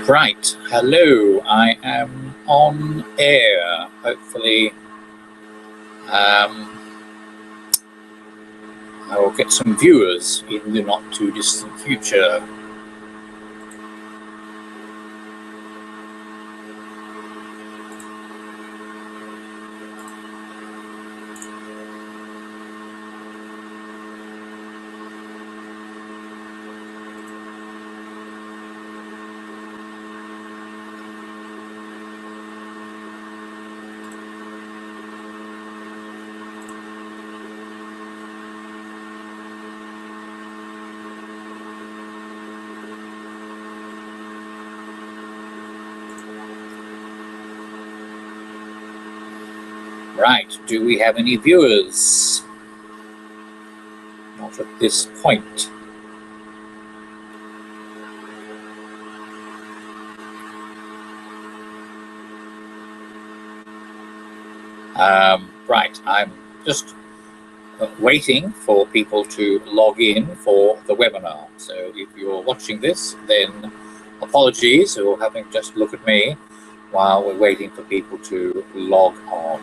Right, hello, I am on air. Hopefully, I will get some viewers in the not too distant future. Right, do we have any viewers? Not at this point. Right, I'm just waiting for people to log in for the webinar. So if you're watching this, then apologies for having just look at me while we're waiting for people to log on.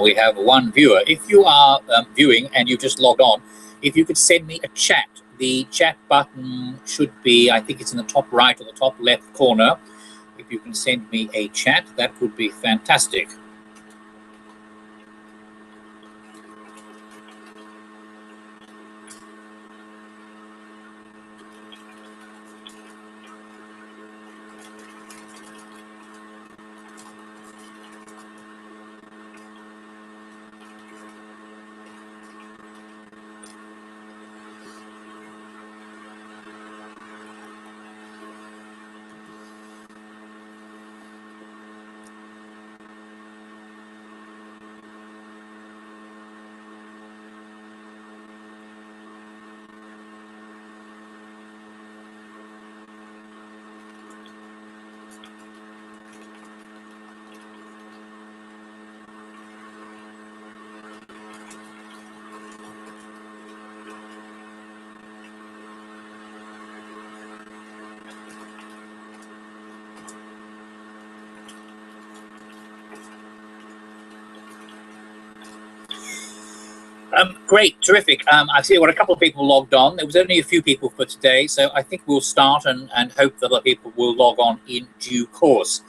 We have one viewer. If you are viewing and you just logged on, if you could send me a chat. The chat button should be, I think it's in the top right or the top left corner. If you can send me a chat, that would be fantastic. Great, terrific. I see what a couple of people logged on. There was only a few people for today, so I think we'll start and hope that other people will log on in due course.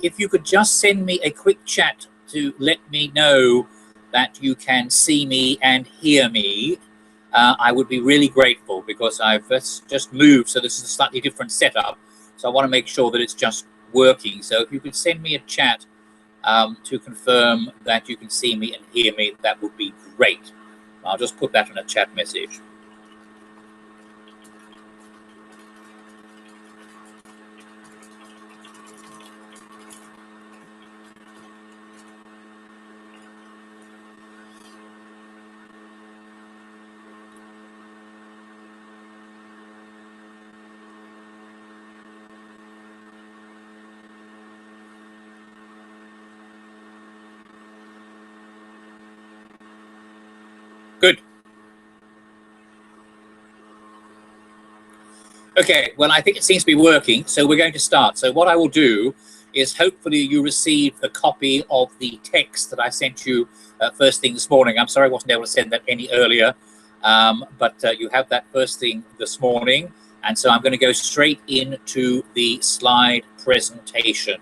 If you could just send me a quick chat to let me know that you can see me and hear me, I would be really grateful, because I've just moved, so this is a slightly different setup. So I want to make sure that it's just working. So if you could send me a chat to confirm that you can see me and hear me, that would be great. I'll just put that in a chat message. Okay, well, I think it seems to be working, so we're going to start. So what I will do is hopefully you received a copy of the text that I sent you first thing this morning. I'm sorry I wasn't able to send that any earlier, but you have that first thing this morning. And so I'm going to go straight into the slide presentation.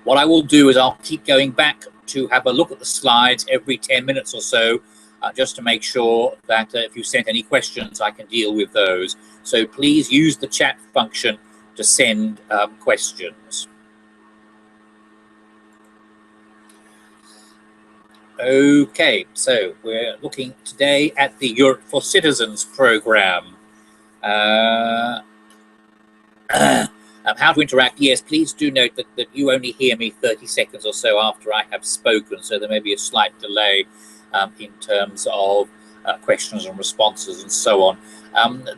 What I will do is I'll keep going back to have a look at the slides every 10 minutes or so, just to make sure that if you sent any questions, I can deal with those. So please use the chat function to send questions. Okay, so we're looking today at the Europe for Citizens program. How to interact? Yes, please do note that you only hear me 30 seconds or so after I have spoken, so there may be a slight delay in terms of questions and responses and so on.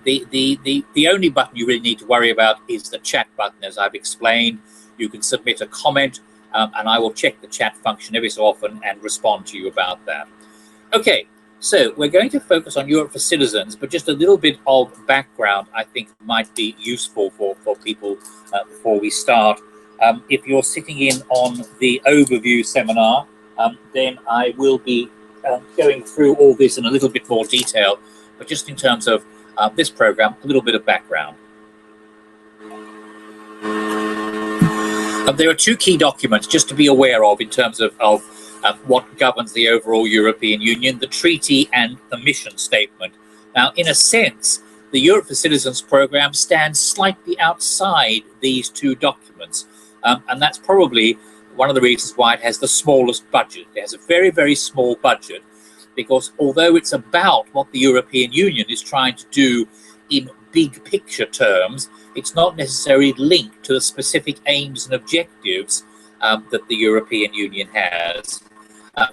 The only button you really need to worry about is the chat button. As I've explained, you can submit a comment and I will check the chat function every so often and respond to you about that. Okay, so we're going to focus on Europe for Citizens, but just a little bit of background I think might be useful for people before we start. If you're sitting in on the overview seminar, then I will be going through all this in a little bit more detail, but just in terms of this program, a little bit of background. There are two key documents just to be aware of in terms of what governs the overall European Union: the treaty and the mission statement. Now, in a sense, the Europe for Citizens program stands slightly outside these two documents, and that's probably one of the reasons why it has the smallest budget. It has a very, very small budget, because although it's about what the European Union is trying to do in big picture terms, it's not necessarily linked to the specific aims and objectives that the European Union has.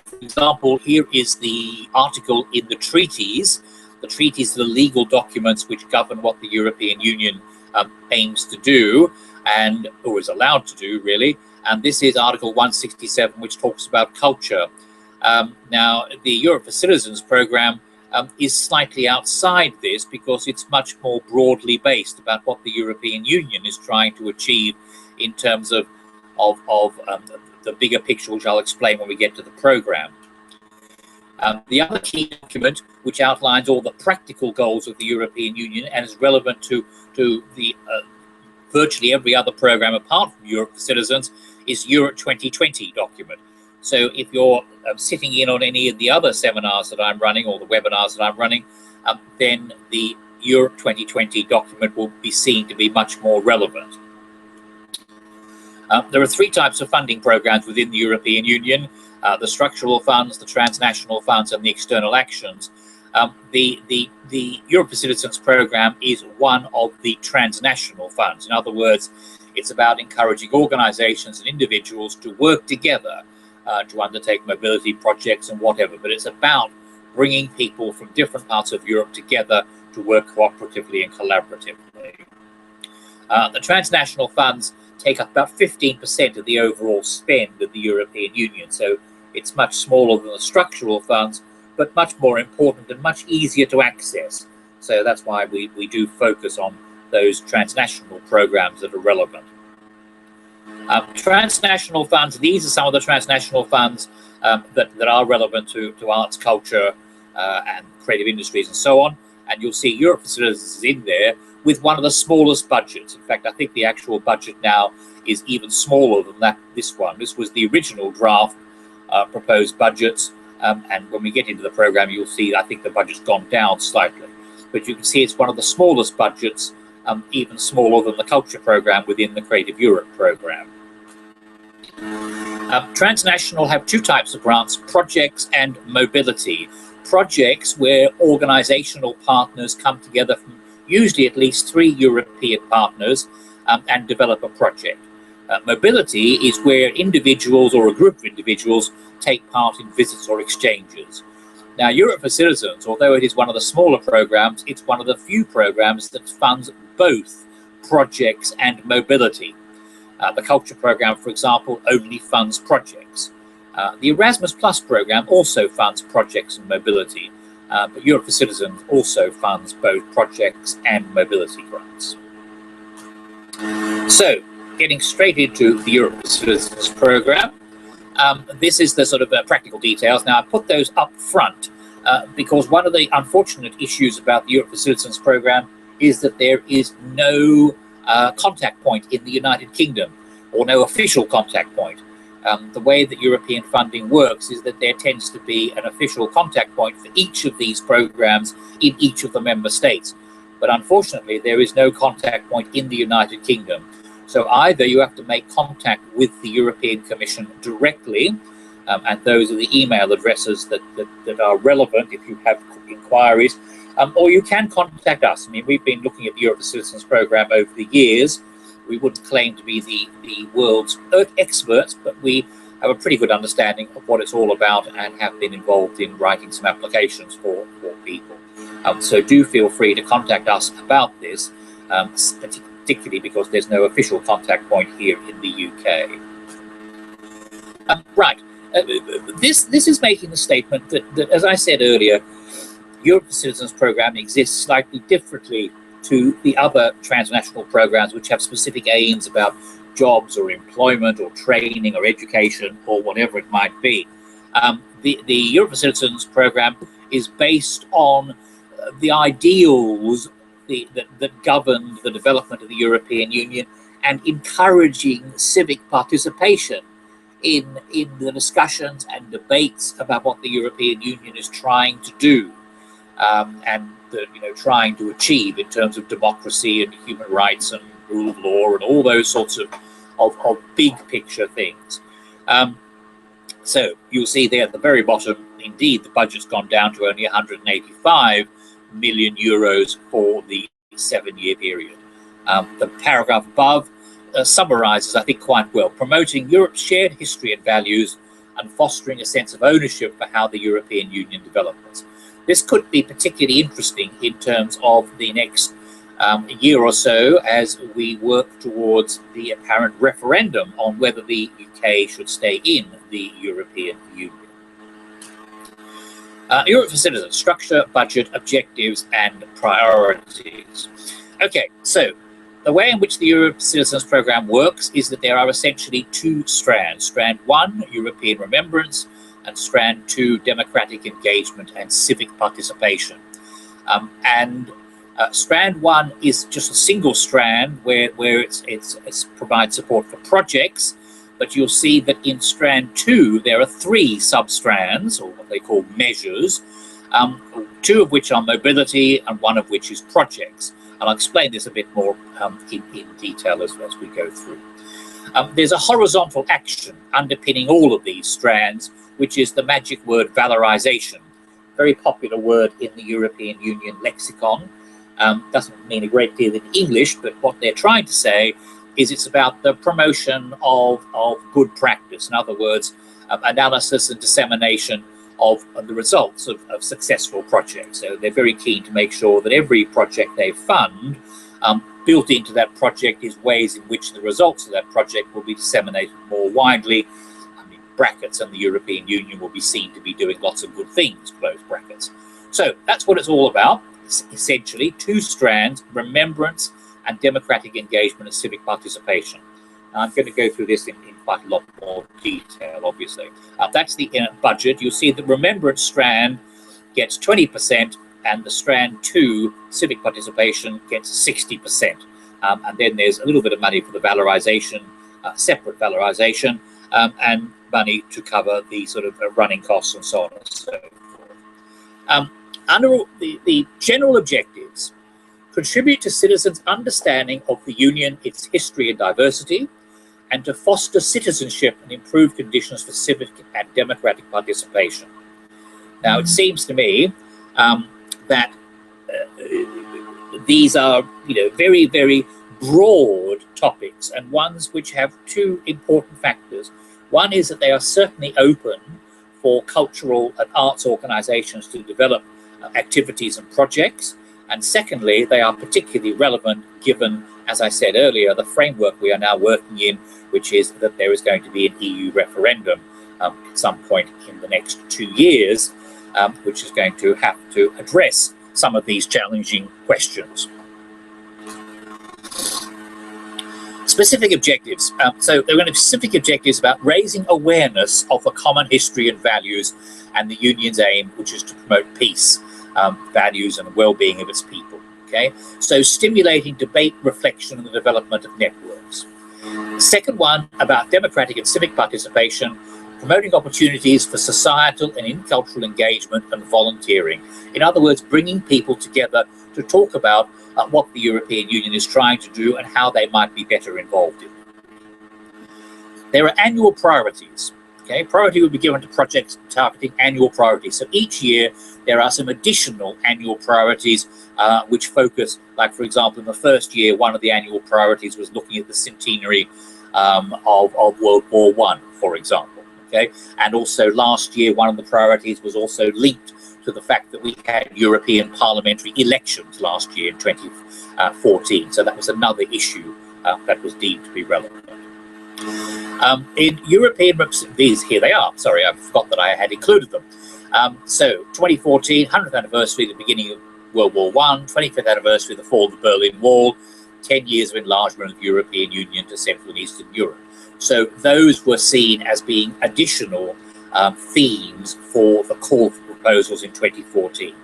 For example, here is the article in the treaties. The treaties are the legal documents which govern what the European Union aims to do, and or is allowed to do, really. And this is Article 167, which talks about culture. Now, the Europe for Citizens program is slightly outside this, because it's much more broadly based about what the European Union is trying to achieve in terms of the bigger picture, which I'll explain when we get to the program. The other key document, which outlines all the practical goals of the European Union and is relevant to the virtually every other program apart from Europe for Citizens, is Europe 2020 document. So if you're sitting in on any of the other seminars that I'm running or the webinars that I'm running, then the Europe 2020 document will be seen to be much more relevant. There are three types of funding programs within the European Union: the structural funds, the transnational funds, and the external actions. The Europe for Citizens program is one of the transnational funds. In other words, it's about encouraging organizations and individuals to work together to undertake mobility projects and whatever, but it's about bringing people from different parts of Europe together to work cooperatively and collaboratively. The transnational funds take up about 15% of the overall spend of the European Union, so it's much smaller than the structural funds, but much more important and much easier to access. So that's why we do focus on those transnational programs that are relevant. Transnational funds, these are some of the transnational funds that are relevant to arts, culture, and creative industries and so on. And you'll see Europe for Citizens is in there with one of the smallest budgets. In fact, I think the actual budget now is even smaller than this one. This was the original draft proposed budgets. And when we get into the program, you'll see, I think the budget's gone down slightly. But you can see it's one of the smallest budgets, even smaller than the culture program within the Creative Europe program. Transnational have two types of grants: projects and mobility. Projects where organizational partners come together from usually at least 3 European partners and develop a project. Mobility is where individuals or a group of individuals take part in visits or exchanges. Now, Europe for Citizens, although it is one of the smaller programs, it's one of the few programs that funds both projects and mobility. The culture program, for example, only funds projects. The Erasmus Plus program also funds projects and mobility. But Europe for Citizens also funds both projects and mobility grants. So, getting straight into the Europe for Citizens program, this is the sort of practical details. Now, I put those up front because one of the unfortunate issues about the Europe for Citizens program is that there is no contact point in the United Kingdom, or no official contact point. The way that European funding works is that there tends to be an official contact point for each of these programs in each of the member states. But unfortunately, there is no contact point in the United Kingdom. So either you have to make contact with the European Commission directly, and those are the email addresses that are relevant if you have inquiries, or you can contact us. I mean, we've been looking at the Europe for Citizens program over the years. We wouldn't claim to be the world's experts, but we have a pretty good understanding of what it's all about and have been involved in writing some applications for people. So do feel free to contact us about this, particularly because there's no official contact point here in the UK. Right. This is making the statement that, as I said earlier, Europe for Citizens program exists slightly differently to the other transnational programs which have specific aims about jobs or employment or training or education or whatever it might be. The Europe for Citizens program is based on the ideals that govern the development of the European Union and encouraging civic participation in the discussions and debates about what the European Union is trying to do and trying to achieve in terms of democracy and human rights and rule of law and all those sorts of big picture things. So you'll see there at the very bottom, indeed, the budget's gone down to only 185 million euros for the 7-year period. The paragraph above summarizes, I think, quite well, promoting Europe's shared history and values and fostering a sense of ownership for how the European Union develops. This could be particularly interesting in terms of the next year or so as we work towards the apparent referendum on whether the UK should stay in the European Union. Europe for Citizens, structure, budget, objectives, and priorities. Okay, so the way in which the Europe for Citizens program works is that there are essentially two strands. Strand 1, European remembrance, and strand 2, democratic engagement and civic participation. Strand 1 is just a single strand where it provides support for projects, but you'll see that in strand 2 there are 3 sub-strands, or what they call measures, 2 of which are mobility and 1 of which is projects. And I'll explain this a bit more in detail as we go through. There's a horizontal action underpinning all of these strands, which is the magic word valorization, very popular word in the European Union lexicon. Doesn't mean a great deal in English, but what they're trying to say is it's about the promotion of good practice. In other words, analysis and dissemination of the results of successful projects. So they're very keen to make sure that every project they fund, built into that project is ways in which the results of that project will be disseminated more widely. I mean, brackets, and the European Union will be seen to be doing lots of good things, close brackets. So that's what it's all about. It's essentially 2 strands, remembrance and democratic engagement and civic participation. Now, I'm going to go through this in quite a lot more detail, obviously. That's the budget. You'll see the remembrance strand gets 20%, and the strand 2, civic participation, gets 60%. And then there's a little bit of money for the valorization, separate valorization, and money to cover the sort of running costs and so on and so forth. Under the general objectives, contribute to citizens' understanding of the Union, its history and diversity, and to foster citizenship and improve conditions for civic and democratic participation. Now, it seems to me that these are, very, very broad topics, and ones which have 2 important factors. One is that they are certainly open for cultural and arts organizations to develop activities and projects. And secondly, they are particularly relevant given, as I said earlier, the framework we are now working in, which is that there is going to be an EU referendum at some point in the next 2 years. which is going to have to address some of these challenging questions. Specific objectives. So there are going to be specific objectives about raising awareness of the common history and values and the Union's aim, which is to promote peace, values and well-being of its people. Okay, so stimulating debate, reflection, and the development of networks. The second one about democratic and civic participation, promoting opportunities for societal and intercultural engagement and volunteering. In other words, bringing people together to talk about what the European Union is trying to do and how they might be better involved in. There are annual priorities. Okay, priority will be given to projects targeting annual priorities. So each year there are some additional annual priorities which focus, like for example, in the first year, one of the annual priorities was looking at the centenary of World War I, for example. Okay, and also last year, one of the priorities was also linked to the fact that we had European parliamentary elections last year in 2014. So that was another issue that was deemed to be relevant. In European, these here they are. Sorry, I forgot that I had included them. So 2014, 100th anniversary, the beginning of World War I, 25th anniversary of the fall of the Berlin Wall, 10 years of enlargement of the European Union to Central and Eastern Europe. So those were seen as being additional themes for the call for proposals in 2014.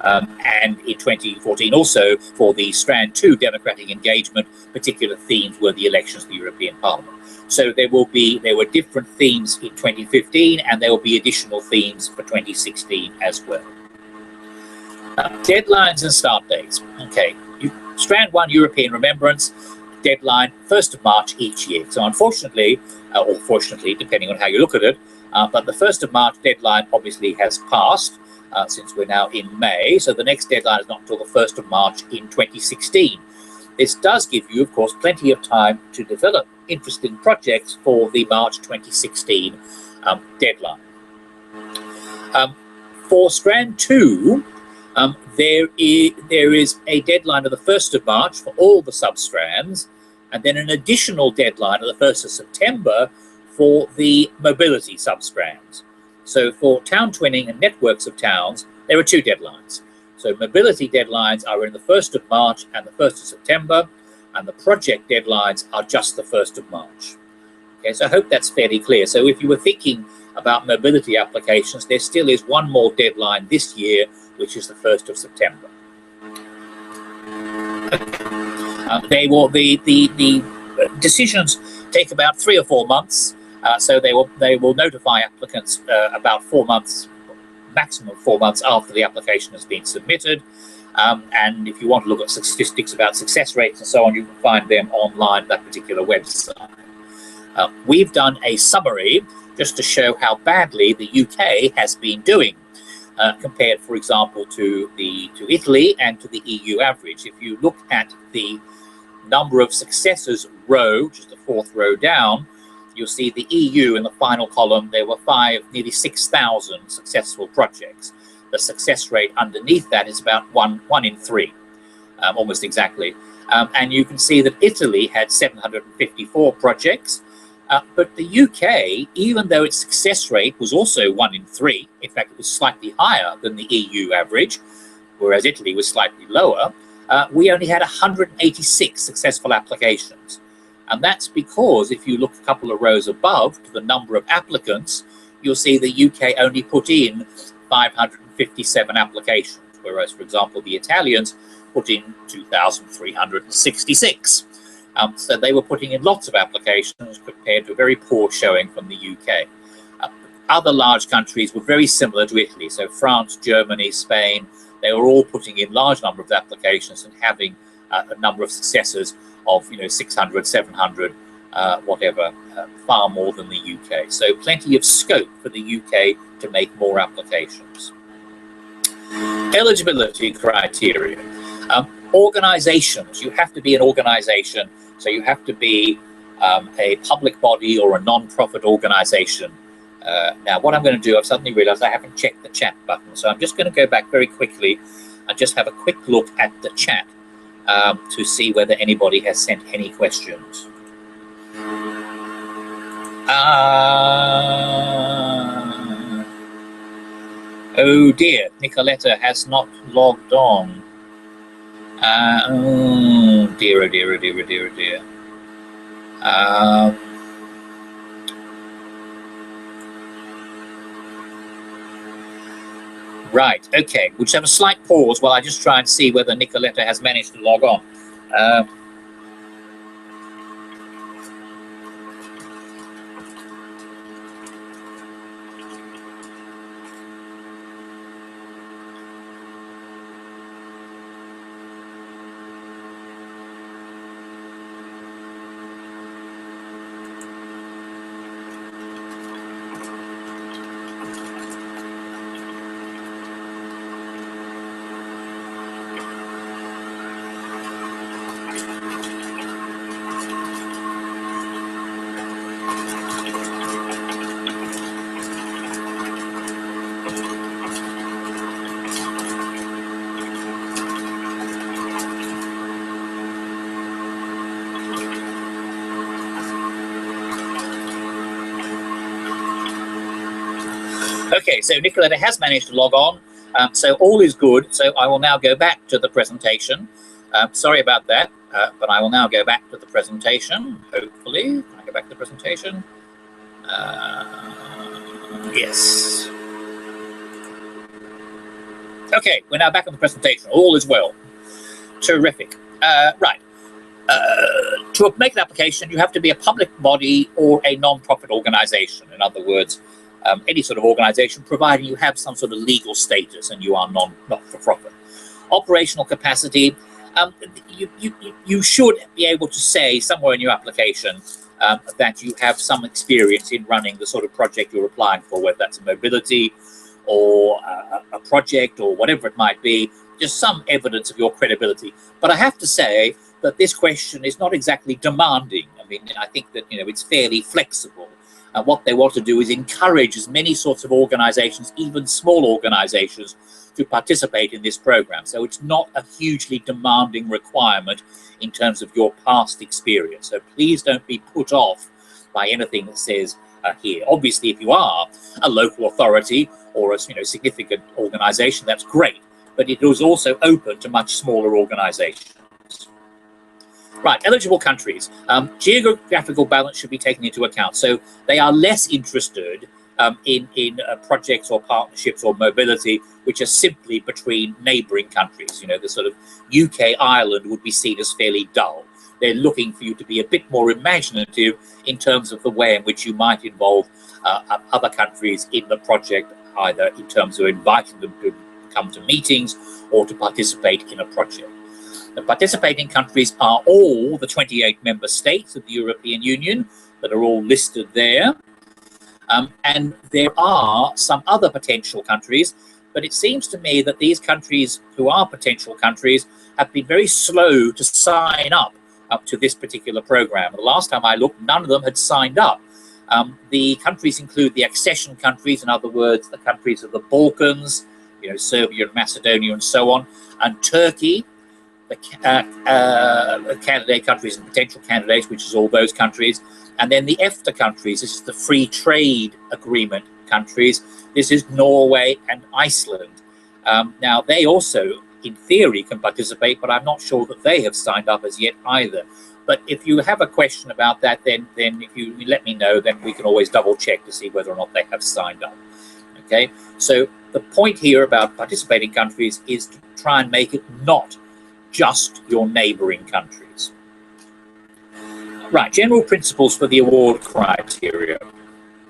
And in 2014 also for the Strand 2 democratic engagement, particular themes were the elections to the European Parliament. So there were different themes in 2015 and there will be additional themes for 2016 as well. Deadlines and start dates. Okay, Strand 1 European Remembrance, deadline 1st of March each year. So unfortunately, or fortunately, depending on how you look at it, but the 1st of March deadline obviously has passed since we're now in May. So the next deadline is not until the 1st of March in 2016. This does give you, of course, plenty of time to develop interesting projects for the March 2016 deadline. For Strand 2, there is a deadline of the 1st of March for all the sub-strands, and then an additional deadline of the 1st of September for the mobility sub-strands. So for town twinning and networks of towns, there are two deadlines. So mobility deadlines are in the 1st of March and the 1st of September, and the project deadlines are just the 1st of March. Okay, so I hope that's fairly clear. So if you were thinking about mobility applications, there still is one more deadline this year, which is the 1st of September. The decisions take about 3 or 4 months, so they will notify applicants about 4 months, maximum 4 months after the application has been submitted. And if you want to look at statistics about success rates and so on, you can find them online at that particular website. We've done a summary just to show how badly the UK has been doing compared, for example, to Italy and to the EU average. If you look at the number of successes row, which is the 4th row down, you'll see the EU in the final column. There were nearly 6,000 successful projects. The success rate underneath that is about one in 3, almost exactly. And you can see that Italy had 754 projects, but the UK, even though its success rate was also 1 in 3, in fact, it was slightly higher than the EU average, whereas Italy was slightly lower, we only had 186 successful applications. And that's because if you look a couple of rows above to the number of applicants, you'll see the UK only put in 557 applications, whereas, for example, the Italians put in 2,366. So they were putting in lots of applications compared to a very poor showing from the UK. Other large countries were very similar to Italy. So France, Germany, Spain, they were all putting in large number of applications and having a number of successes of 600, 700, whatever, far more than the UK. So plenty of scope for the UK to make more applications. Eligibility criteria. Organizations, you have to be an organization, so you have to be a public body or a non-profit organization. Now what I'm going to do, I've suddenly realized I haven't checked the chat button, so I'm just going to go back very quickly and just have a quick look at the chat to see whether anybody has sent any questions. Oh dear, Nicoletta has not logged on. Oh dear, oh dear, oh dear, oh dear, oh dear. Right, okay, we'll just have a slight pause while I just try and see whether Nicoletta has managed to log on. Okay, so Nicoletta has managed to log on, so all is good. So I will now go back to the presentation. Sorry about that, but I will now go back to the presentation. Hopefully, I go back to the presentation. Yes. Okay, we're now back on the presentation. All is well. Terrific. Right. To make an application, you have to be a public body or a non-profit organization. In other words, any sort of organization, providing you have some sort of legal status and you are not-for-profit. Operational capacity, you should be able to say somewhere in your application that you have some experience in running the sort of project you're applying for, whether that's a mobility or a project or whatever it might be, just some evidence of your credibility. But I have to say that this question is not exactly demanding. I mean, I think that, it's fairly flexible. And what they want to do is encourage as many sorts of organizations, even small organizations, to participate in this program. So it's not a hugely demanding requirement in terms of your past experience. So please don't be put off by anything that says here. Obviously, if you are a local authority or a significant organization, that's great. But it is also open to much smaller organizations. Right, eligible countries. Geographical balance should be taken into account. So they are less interested in projects or partnerships or mobility, which are simply between neighbouring countries. The sort of UK, Ireland would be seen as fairly dull. They're looking for you to be a bit more imaginative in terms of the way in which you might involve other countries in the project, either in terms of inviting them to come to meetings or to participate in a project. The participating countries are all the 28 member states of the European Union that are all listed there. And there are some other potential countries, but it seems to me that these countries who are potential countries have been very slow to sign up to this particular program. The last time I looked, none of them had signed up. The countries include the accession countries, in other words, the countries of the Balkans, Serbia and Macedonia and so on, and Turkey, the candidate countries and potential candidates, which is all those countries, and then the EFTA countries. This is the free trade agreement countries. This is Norway and Iceland. Now, they also, in theory, can participate, but I'm not sure that they have signed up as yet either. But if you have a question about that, then if you let me know, then we can always double check to see whether or not they have signed up. Okay, so the point here about participating countries is to try and make it not just your neighbouring countries. Right, general principles for the award criteria.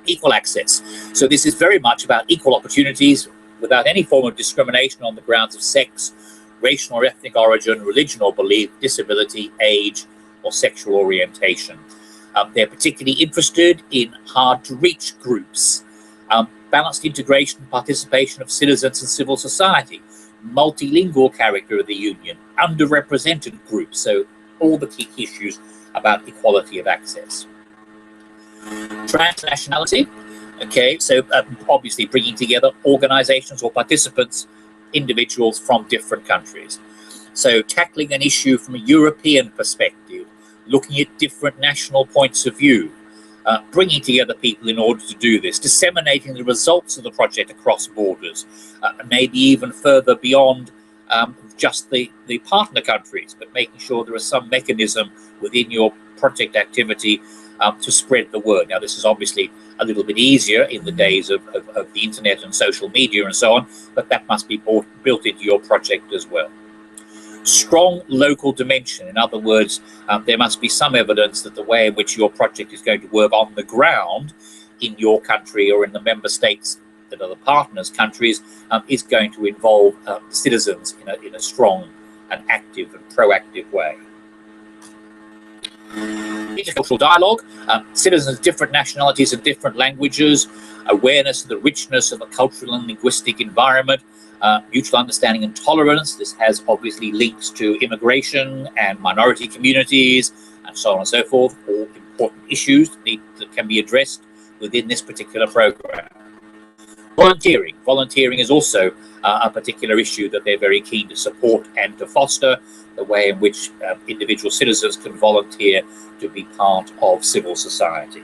Equal access. So this is very much about equal opportunities without any form of discrimination on the grounds of sex, racial or ethnic origin, religion or belief, disability, age, or sexual orientation. They're particularly interested in hard-to-reach groups, balanced integration and participation of citizens in civil society, multilingual character of the union, underrepresented groups, so all the key issues about equality of access. Transnationality, okay, so obviously bringing together organizations or participants, individuals from different countries. So tackling an issue from a European perspective, looking at different national points of view, bringing together people in order to do this, disseminating the results of the project across borders, maybe even further beyond just the partner countries, but making sure there is some mechanism within your project activity to spread the word. Now, this is obviously a little bit easier in the days of the internet and social media and so on, but that must be built into your project as well. Strong local dimension. In other words, there must be some evidence that the way in which your project is going to work on the ground in your country or in the member states that are the partners countries is going to involve citizens in a strong and active and proactive way. Intercultural dialogue, citizens of different nationalities and different languages, awareness of the richness of a cultural and linguistic environment, mutual understanding and tolerance. This has obviously links to immigration and minority communities and so on and so forth, all important issues that can be addressed within this particular program. Volunteering. Volunteering is also a particular issue that they're very keen to support and to foster, the way in which individual citizens can volunteer to be part of civil society.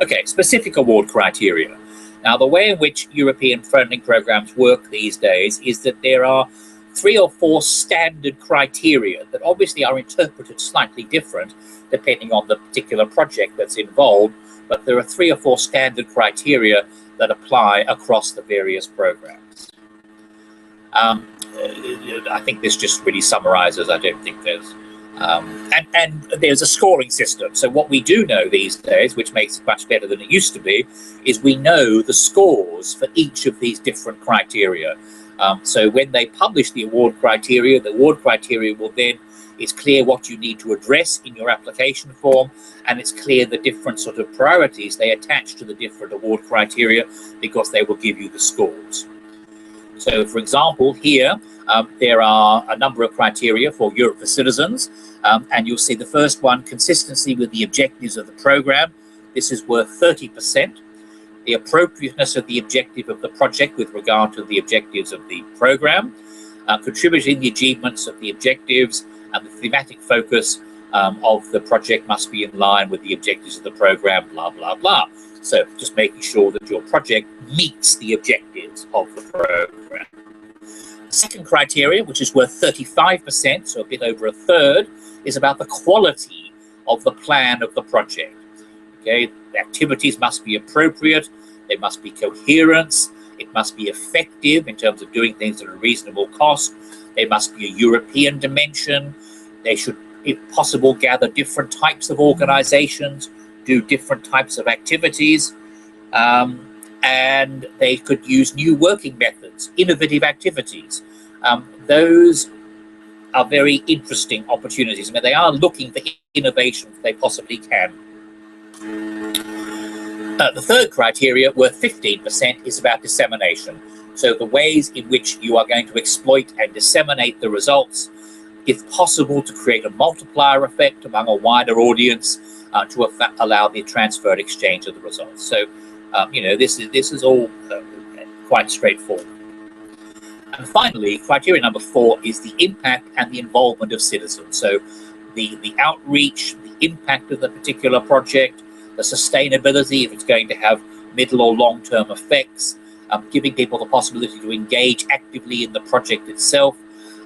Okay, specific award criteria. Now, the way in which European funding programs work these days is that there are 3 or 4 standard criteria that obviously are interpreted slightly different depending on the particular project that's involved, but there are 3 or 4 standard criteria that apply across the various programs. I think this just really summarizes. I don't think there's and there's a scoring system. So what we do know these days, which makes it much better than it used to be, is we know the scores for each of these different criteria. So when they publish the award criteria will then, it's clear what you need to address in your application form, and it's clear the different sort of priorities they attach to the different award criteria, because they will give you the scores. So, for example, here there are a number of criteria for Europe for Citizens, and you'll see the first one, consistency with the objectives of the program. This is worth 30%. The appropriateness of the objective of the project with regard to the objectives of the program, contributing the achievements of the objectives, and the thematic focus of the project must be in line with the objectives of the program, blah, blah, blah. So just making sure that your project meets the objectives of the program. The second criteria, which is worth 35%, so a bit over a third, is about the quality of the plan of the project. Okay, the activities must be appropriate, there must be coherence, it must be effective in terms of doing things at a reasonable cost, there must be a European dimension, they should, if possible, gather different types of organizations, do different types of activities, and they could use new working methods, innovative activities. Those are very interesting opportunities. I mean, they are looking for innovation if they possibly can. The third criteria, worth 15%, is about dissemination. So the ways in which you are going to exploit and disseminate the results, if possible, to create a multiplier effect among a wider audience, to allow the transfer and exchange of the results. So, this is all quite straightforward. And finally, criteria number 4 is the impact and the involvement of citizens. So, the outreach, the impact of the particular project, the sustainability, if it's going to have middle or long-term effects, giving people the possibility to engage actively in the project itself,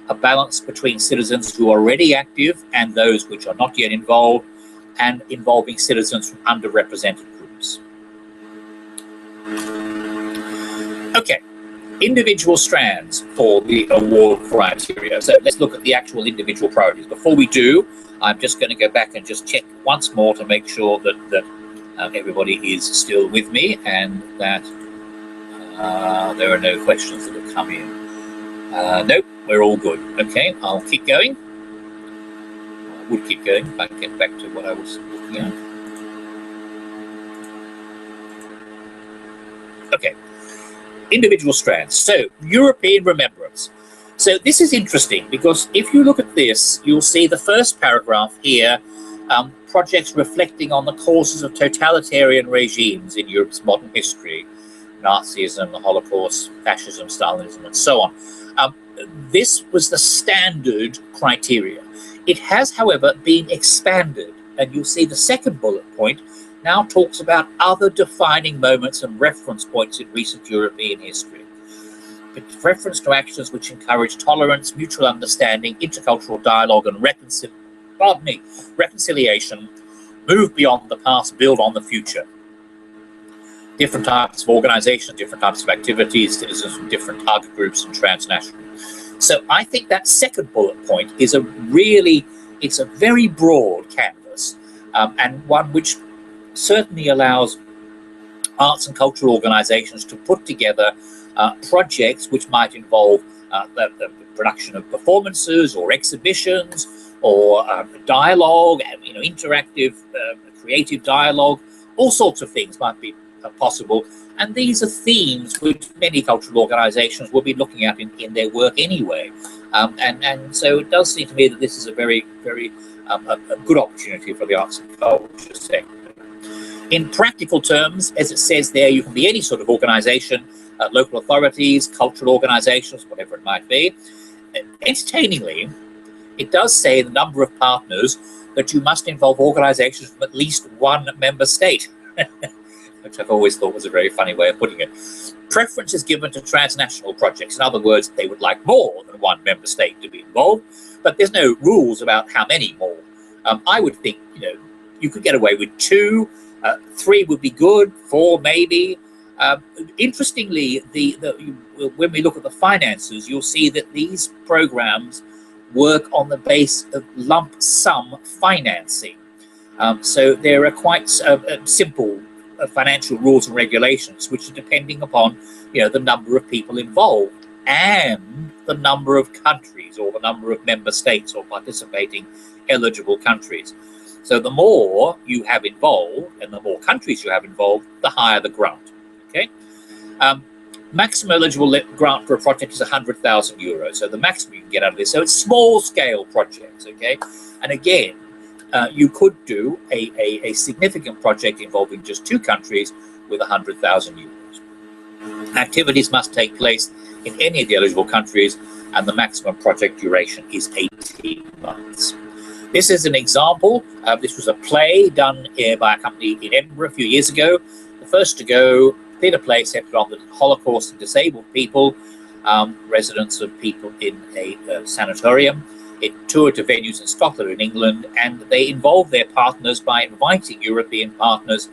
a balance between citizens who are already active and those which are not yet involved, and involving citizens from underrepresented groups. Okay, individual strands for the award criteria. So let's look at the actual individual priorities. Before we do, I'm just going to go back and just check once more to make sure that everybody is still with me and that there are no questions that have come in. Nope, we're all good. Okay, I'll keep going. Would keep going if I get back to what I was looking at. Okay, individual strands. So, European remembrance. So this is interesting because if you look at this, you'll see the first paragraph here, projects reflecting on the causes of totalitarian regimes in Europe's modern history, Nazism, the Holocaust, fascism, Stalinism, and so on. This was the standard criteria. It has, however, been expanded, and you'll see the second bullet point now talks about other defining moments and reference points in recent European history. With reference to actions which encourage tolerance, mutual understanding, intercultural dialogue, and reconciliation, move beyond the past, build on the future. Different types of organizations, different types of activities, citizens from different target groups and transnational. So I think that second bullet point is it's a very broad canvas, and one which certainly allows arts and cultural organizations to put together projects which might involve the production of performances or exhibitions or dialogue, interactive, creative dialogue. All sorts of things might be possible, and these are themes which many cultural organizations will be looking at in their work anyway. And so it does seem to me that this is a very, very a good opportunity for the arts and culture sector. In practical terms, as it says there, you can be any sort of organization, local authorities, cultural organizations, whatever it might be. Entertainingly, it does say the number of partners that you must involve organizations from at least one member state, which I've always thought was a very funny way of putting it. Preference is given to transnational projects. In other words, they would like more than one member state to be involved, but there's no rules about how many more. I would think, you could get away with 2, 3 would be good, 4 maybe. Interestingly, when we look at the finances, you'll see that these programs work on the base of lump sum financing. So there are quite simple financial rules and regulations, which are depending upon the number of people involved and the number of countries or the number of member states or participating eligible countries. So the more you have involved and the more countries you have involved, the higher the grant. Okay. Maximum eligible grant for a project is €100,000. So the maximum you can get out of this. So it's small scale projects. Okay. And again, you could do a significant project involving just 2 countries with €100,000. Activities must take place in any of the eligible countries, and the maximum project duration is 18 months. This is an example. This was a play done by a company in Edinburgh a few years ago. The first to go theatre play centered on the Holocaust and disabled people, residents of people in a sanatorium. It toured to venues in Scotland and England, and they involved their partners by inviting European partners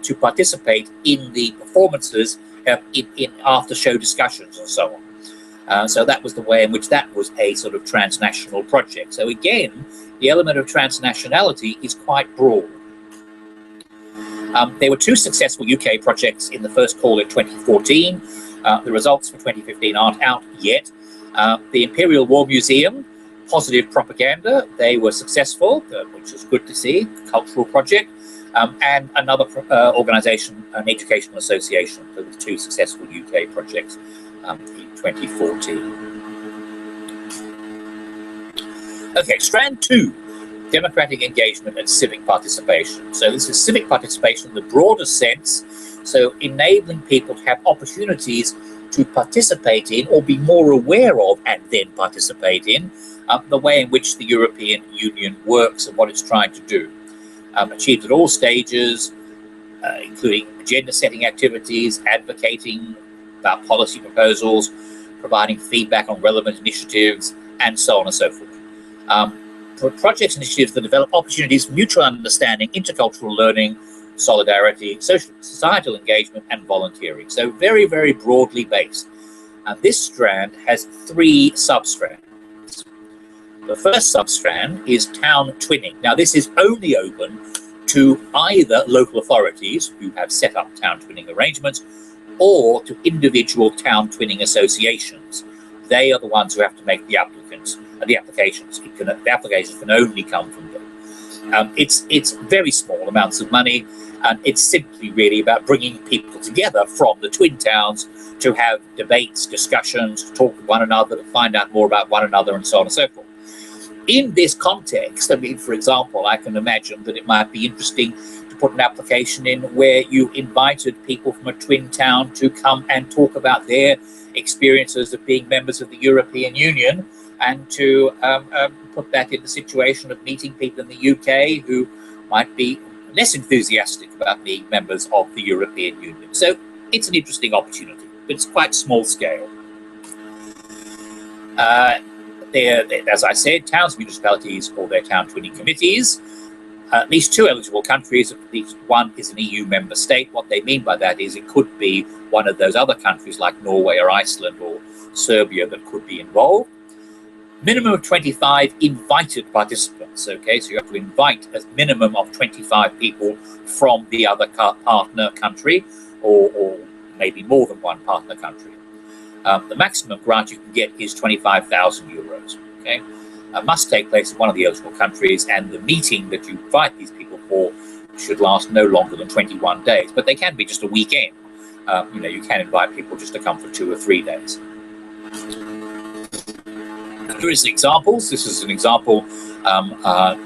to participate in the performances in after-show discussions and so on. So that was the way in which that was a sort of transnational project. So again, the element of transnationality is quite broad. There were 2 successful UK projects in the first call in 2014. The results for 2015 aren't out yet. The Imperial War Museum, Positive Propaganda, they were successful, which was good to see, cultural project. And another organisation, an educational association, with 2 successful UK projects in 2014. Okay, strand 2, democratic engagement and civic participation. So this is civic participation in the broader sense, so enabling people to have opportunities to participate in or be more aware of and then participate in the way in which the European Union works and what it's trying to do. Achieved at all stages, including agenda setting activities, advocating about policy proposals, providing feedback on relevant initiatives, and so on and so forth. Projects and initiatives that develop opportunities, mutual understanding, intercultural learning, solidarity, societal engagement, and volunteering. So very, very broadly based. And this strand has 3 sub-strands. The first sub-strand is town twinning. Now, this is only open to either local authorities who have set up town twinning arrangements or to individual town twinning associations. They are the ones who have to make the applications. The applications can only come from them. It's very small amounts of money, and it's simply really about bringing people together from the twin towns to have debates, discussions, to talk with one another, to find out more about one another, and so on and so forth. In this context, I mean, for example, I can imagine that it might be interesting to put an application in where you invited people from a twin town to come and talk about their experiences of being members of the European Union, and to put that in the situation of meeting people in the UK who might be less enthusiastic about being members of the European Union. So it's an interesting opportunity, but it's quite small scale. As I said, towns and municipalities or their town twinning committees. At least 2 eligible countries, at least 1 is an EU member state. What they mean by that is it could be one of those other countries like Norway or Iceland or Serbia that could be involved. Minimum of 25 invited participants. Okay, so you have to invite a minimum of 25 people from the other partner country, or maybe more than one partner country. The maximum grant you can get is 25,000 euros. Okay, must take place in one of the eligible countries, and the meeting that you invite these people for should last no longer than 21 days. But they can be just a weekend. You can invite people just to come for 2 or 3 days. Here is examples. This is an example.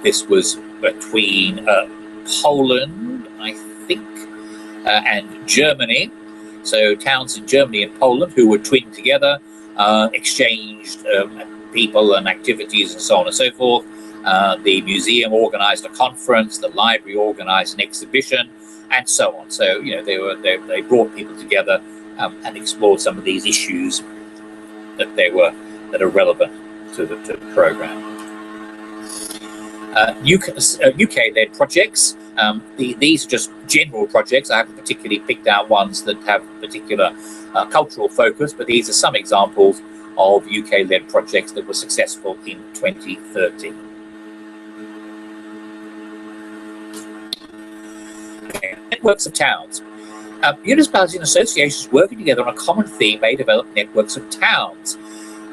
This was between Poland, I think, and Germany. So towns in Germany and Poland who were twinned together, exchanged people and activities and so on and so forth. The museum organized a conference, the library organized an exhibition, and so on. So, they brought people together and explored some of these issues that are relevant to the program. UK-led projects. These are just general projects. I haven't particularly picked out ones that have particular cultural focus, but these are some examples of UK-led projects that were successful in 2013. Okay. Networks of towns. Municipalities and associations working together on a common theme may develop networks of towns.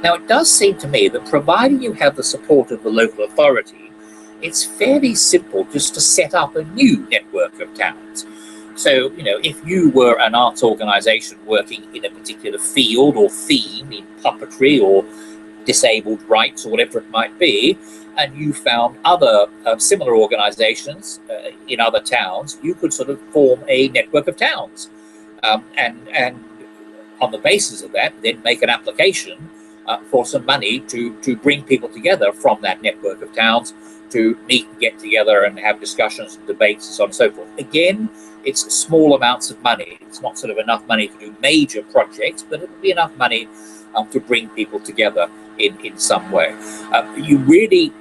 Now, it does seem to me that providing you have the support of the local authority, it's fairly simple just to set up a new network of towns. So, if you were an arts organization working in a particular field or theme in puppetry or disabled rights or whatever it might be, and you found other similar organizations in other towns, you could sort of form a network of towns. And on the basis of that, then make an application for some money to bring people together from that network of towns to meet and get together and have discussions and debates and so on and so forth. Again, it's small amounts of money. It's not sort of enough money to do major projects, but it'll be enough money to bring people together in some way. You really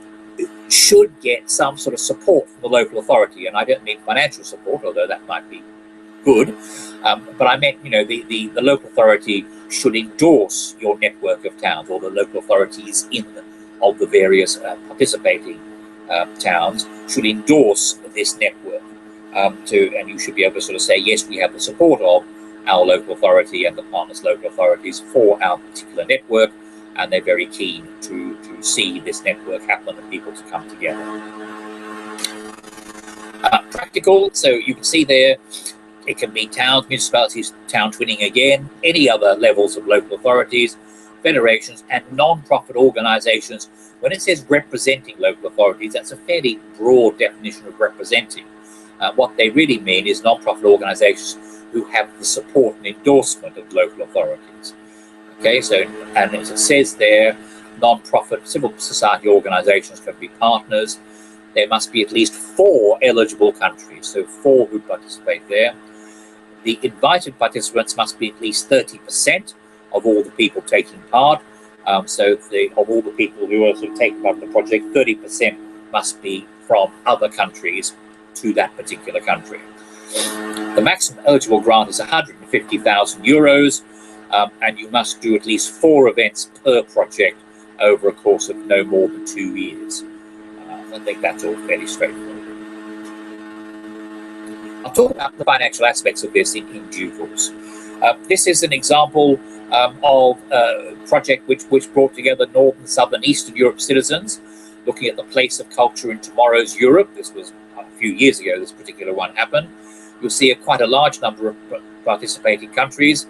should get some sort of support from the local authority, and I don't mean financial support, although that might be good, but I meant, the local authority should endorse your network of towns, or the local authorities of the various participating towns should endorse this network, and you should be able to sort of say, yes, we have the support of our local authority and the partners' local authorities for our particular network, and they're very keen to see this network happen and people to come together. Practical, so you can see there, it can be towns, municipalities, town twinning again, any other levels of local authorities, federations, and non-profit organizations. When it says representing local authorities, that's a fairly broad definition of representing. What they really mean is non-profit organizations who have the support and endorsement of local authorities. Okay, so, and as it says there, non-profit civil society organizations can be partners. There must be at least 4 eligible countries, so 4 who participate there. The invited participants must be at least 30% of all the people taking part. So of all the people who are sort of taking part in the project, 30% must be from other countries to that particular country. The maximum eligible grant is 150,000 euros, and you must do at least 4 events per project over a course of no more than 2 years. I think that's all fairly straightforward. I'll talk about the financial aspects of this in due course. This is an example of a project which brought together Northern, Southern, Eastern Europe citizens, looking at the place of culture in tomorrow's Europe. This was a few years ago, this particular one happened. You'll see quite a large number of participating countries,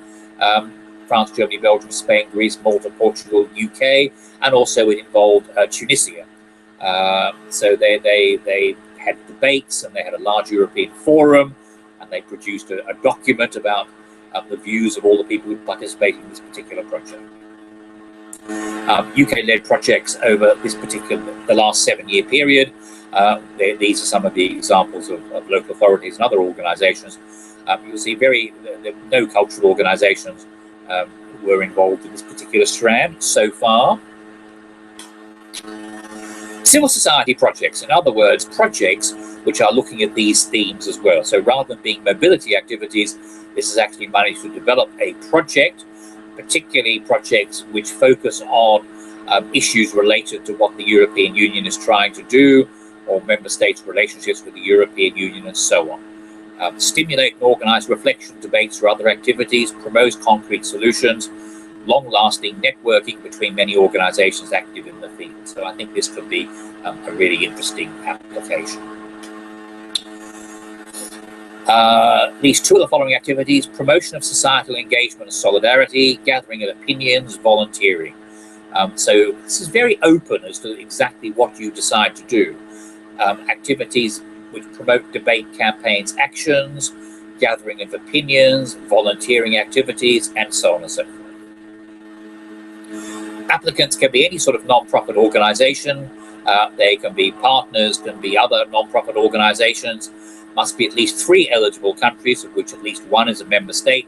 France, Germany, Belgium, Spain, Greece, Malta, Portugal, UK, and also it involved Tunisia. So they had debates, and they had a large European forum, and they produced a document about the views of all the people who participated in this particular project. UK-led projects over the last 7-year period. These are some of the examples of local authorities and other organisations. You'll see no cultural organisations were involved in this particular strand so far. Civil society projects, in other words, projects which are looking at these themes as well. So rather than being mobility activities, this is actually managed to develop a project, particularly projects which focus on issues related to what the European Union is trying to do, or member states' relationships with the European Union, and so on. Stimulate and organise reflection, debates, or other activities, promote concrete solutions, long-lasting networking between many organisations active in the field. So I think this could be a really interesting application. These two of the following activities: promotion of societal engagement and solidarity, gathering of opinions, volunteering. So this is very open as to exactly what you decide to do. Activities which promote debate, campaigns, actions, gathering of opinions, volunteering activities, and so on and so forth. Applicants can be any sort of non-profit organisation. They can be partners, can be other non-profit organisations. Must be at least 3 eligible countries, of which at least 1 is a member state.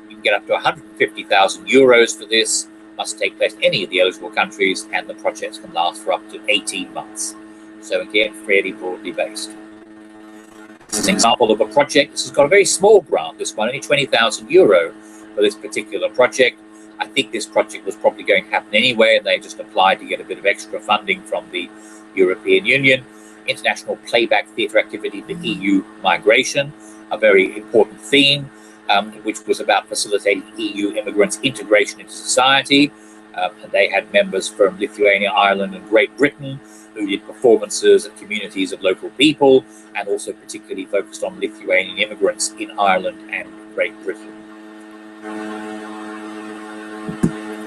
You can get up to 150,000 euros for this. Must take place in any of the eligible countries, and the projects can last for up to 18 months. So again, fairly broadly based. This is an example of a project. This has got a very small grant, this one, only 20,000 euro for this particular project. I think this project was probably going to happen anyway, and they just applied to get a bit of extra funding from the European Union. International playback theatre activity, the EU migration, a very important theme, which was about facilitating EU immigrants' integration into society. And they had members from Lithuania, Ireland, and Great Britain who did performances at communities of local people, and also particularly focused on Lithuanian immigrants in Ireland and Great Britain.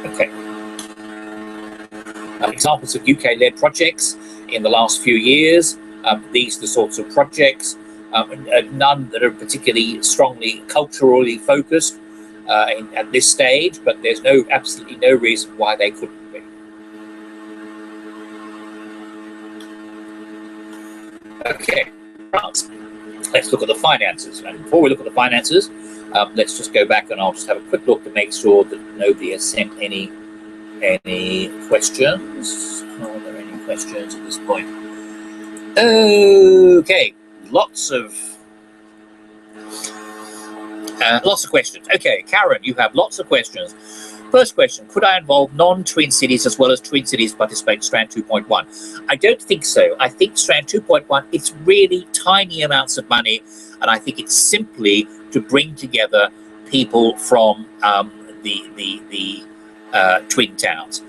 Okay. Examples of UK-led projects in the last few years. These are the sorts of projects, none that are particularly strongly culturally focused at this stage, but there's absolutely no reason why they couldn't be. Okay, right. Let's look at the finances. And before we look at the finances, let's just go back and I'll just have a quick look to make sure that nobody has sent any questions. Are there any questions at this point? Okay, lots of questions. Okay, Karen, you have lots of questions. First question: could I involve non-twin cities as well as twin cities participate in Strand 2.1? I don't think so. I think Strand 2.1, it's really tiny amounts of money, and I think it's simply to bring together people from the twin towns.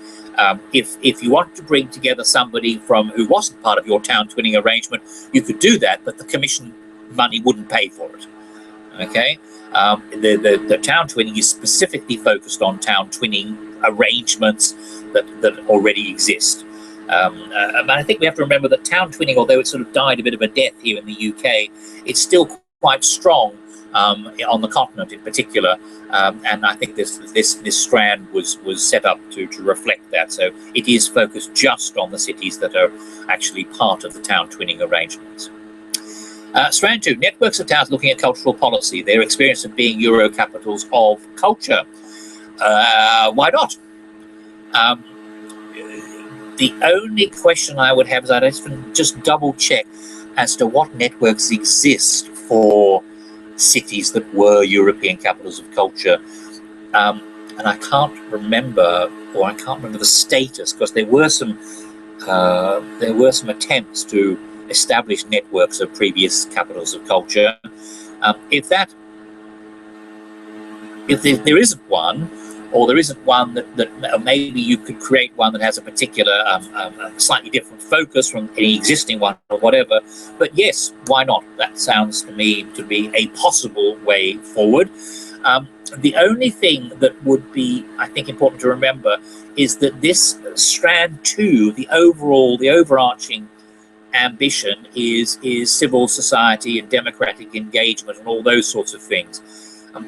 If you want to bring together somebody who wasn't part of your town twinning arrangement, you could do that, but the commission money wouldn't pay for it. Okay, the town twinning is specifically focused on town twinning arrangements that already exist. And I think we have to remember that town twinning, although it sort of died a bit of a death here in the UK, it's still quite strong on the continent in particular, and I think this strand was set up to reflect that. So it is focused just on the cities that are actually part of the town twinning arrangements. Strand 2, networks of towns looking at cultural policy, their experience of being Euro capitals of culture. Why not? The only question I would have is I'd just double check as to what networks exist for cities that were European capitals of culture, and I can't remember the status, because there were some attempts to establish networks of previous capitals of culture. If there isn't one, or there isn't one that maybe you could create one that has a particular slightly different focus from any existing one or whatever. But yes, why not? That sounds to me to be a possible way forward. The only thing that would be, I think, important to remember is that this Strand 2, the overarching ambition is civil society and democratic engagement and all those sorts of things.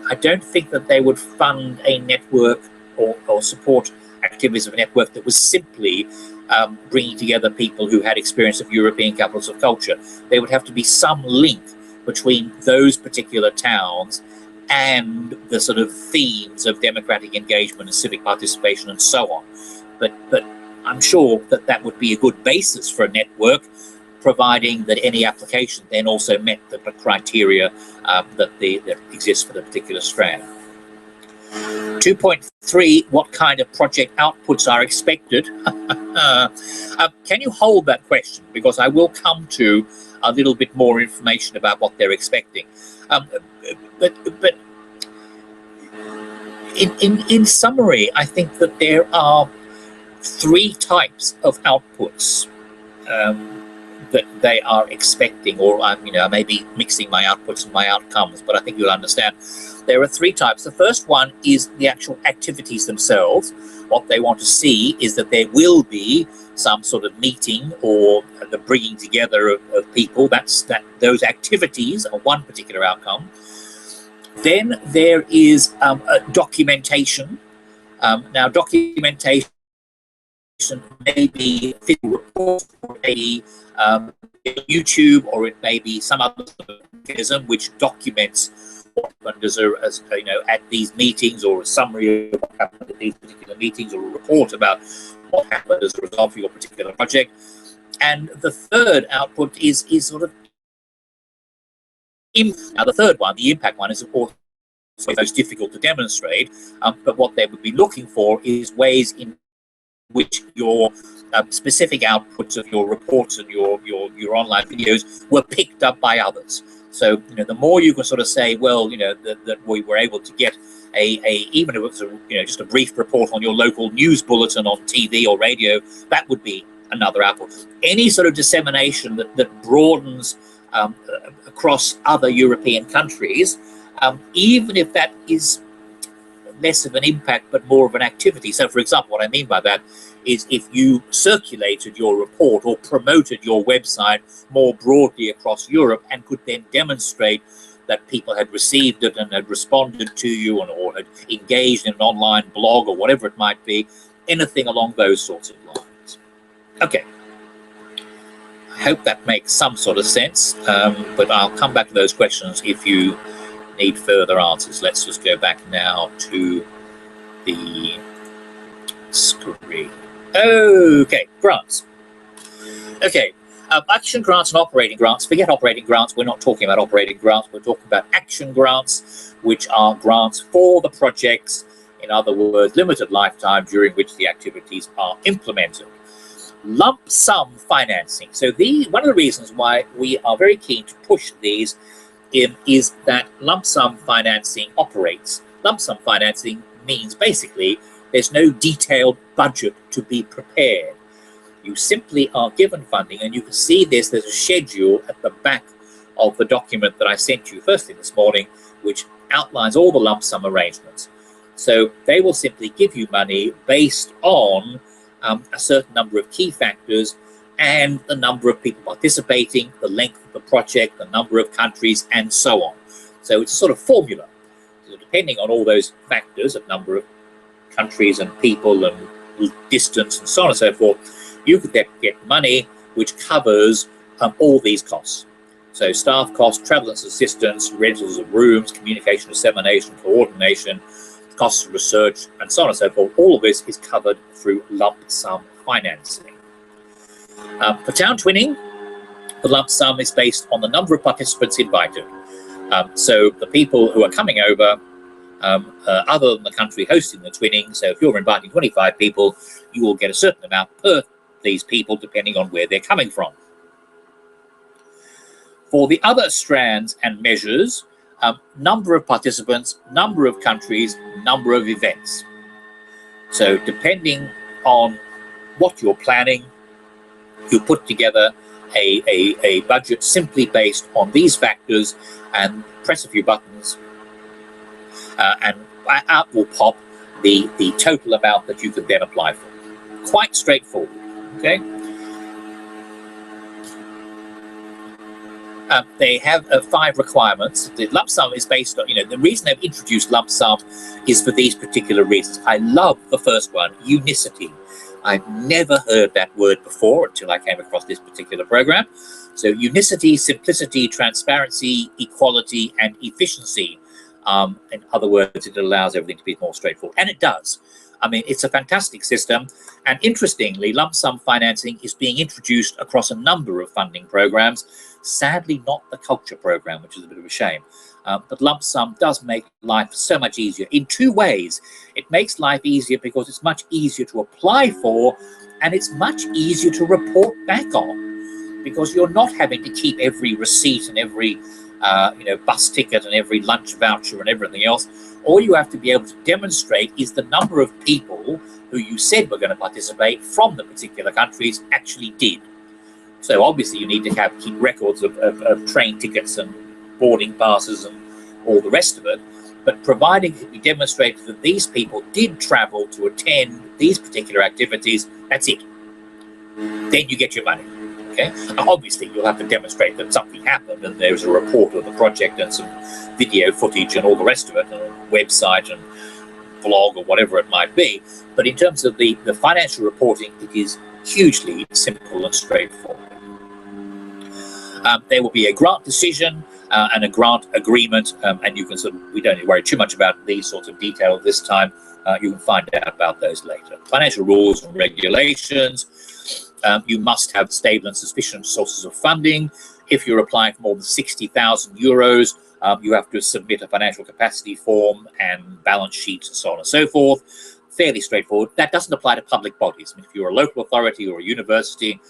I don't think that they would fund a network or support activities of a network that was simply bringing together people who had experience of European capitals of culture. There would have to be some link between those particular towns and the sort of themes of democratic engagement and civic participation and so on. But I'm sure that that would be a good basis for a network, providing that any application then also met the criteria that exists for the particular strand. 2.3, what kind of project outputs are expected? Can you hold that question? Because I will come to a little bit more information about what they're expecting. But in summary, I think that there are 3 types of outputs that they are expecting, or I may be mixing my outputs and my outcomes, but I think you'll understand. There are 3 types. The first one is the actual activities themselves. What they want to see is that there will be some sort of meeting or the bringing together of people. Those activities are one particular outcome. Then there is documentation. Now, documentation may be video reports, or maybe YouTube, or it may be some other mechanism which documents what happened as at these meetings, or a summary of what happened at these particular meetings, or a report about what happened as a result of your particular project. And the third output is sort of now the third one, the impact one, is of course most difficult to demonstrate, but what they would be looking for is ways in which your specific outputs of your reports and your online videos were picked up by others. So the more you can sort of say, well, that we were able to get even if it was just a brief report on your local news bulletin on TV or radio, that would be another output. Any sort of dissemination that broadens across other European countries, even if that is less of an impact but more of an activity. So, for example, what I mean by that is if you circulated your report or promoted your website more broadly across Europe and could then demonstrate that people had received it and had responded to you, or had engaged in an online blog or whatever it might be, anything along those sorts of lines. Okay. I hope that makes some sort of sense, but I'll come back to those questions if you need further answers. Let's just go back now to the screen. Okay, grants. Okay, action grants and operating grants. Forget operating grants. We're not talking about operating grants. We're talking about action grants, which are grants for the projects. In other words, limited lifetime during which the activities are implemented. Lump sum financing. So one of the reasons why we are very keen to push these is that lump sum financing operates. Lump sum financing means basically there's no detailed budget to be prepared. You simply are given funding, and you can see there's a schedule at the back of the document that I sent you first thing this morning, which outlines all the lump sum arrangements. So they will simply give you money based on a certain number of key factors, and the number of people participating, the length of the project, the number of countries, and so on. So it's a sort of formula. So depending on all those factors of number of countries and people and distance and so on and so forth, you could then get money which covers all these costs. So staff costs, travel and assistance, rentals of rooms, communication, dissemination, coordination, costs of research, and so on and so forth. All of this is covered through lump sum financing. For town twinning, the lump sum is based on the number of participants invited. So the people who are coming over, other than the country hosting the twinning, so if you're inviting 25 people, you will get a certain amount per these people, depending on where they're coming from. For the other strands and measures, number of participants, number of countries, number of events. So depending on what you're planning, you put together a budget simply based on these factors and press a few buttons, and out will pop the total amount that you could then apply for. Quite straightforward, okay? They have 5 requirements. The lump sum is based on, the reason they've introduced lump sum is for these particular reasons. I love the first one, unicity. I've never heard that word before until I came across this particular program. So unicity, simplicity, transparency, equality, and efficiency. In other words, it allows everything to be more straightforward. And it does. I mean, it's a fantastic system. And interestingly, lump sum financing is being introduced across a number of funding programs. Sadly, not the culture program, which is a bit of a shame. But lump sum does make life so much easier in 2 ways. It makes life easier because it's much easier to apply for, and it's much easier to report back on, because you're not having to keep every receipt and every bus ticket and every lunch voucher and everything else. All you have to be able to demonstrate is the number of people who you said were going to participate from the particular countries actually did. So obviously you need to keep records of train tickets and boarding passes and all the rest of it. But providing it can be demonstrated that these people did travel to attend these particular activities, that's it. Then you get your money. Okay. Obviously, you'll have to demonstrate that something happened and there's a report of the project and some video footage and all the rest of it, and a website and blog or whatever it might be. But in terms of the financial reporting, it is hugely simple and straightforward. There will be a grant decision and a grant agreement, and you can we don't need to worry too much about these sorts of details this time. You can find out about those later. Financial rules and regulations. You must have stable and sufficient sources of funding. If you're applying for more than 60,000 euros, you have to submit a financial capacity form and balance sheets and so on and so forth. Fairly straightforward. That doesn't apply to public bodies. I mean, if you're a local authority or a university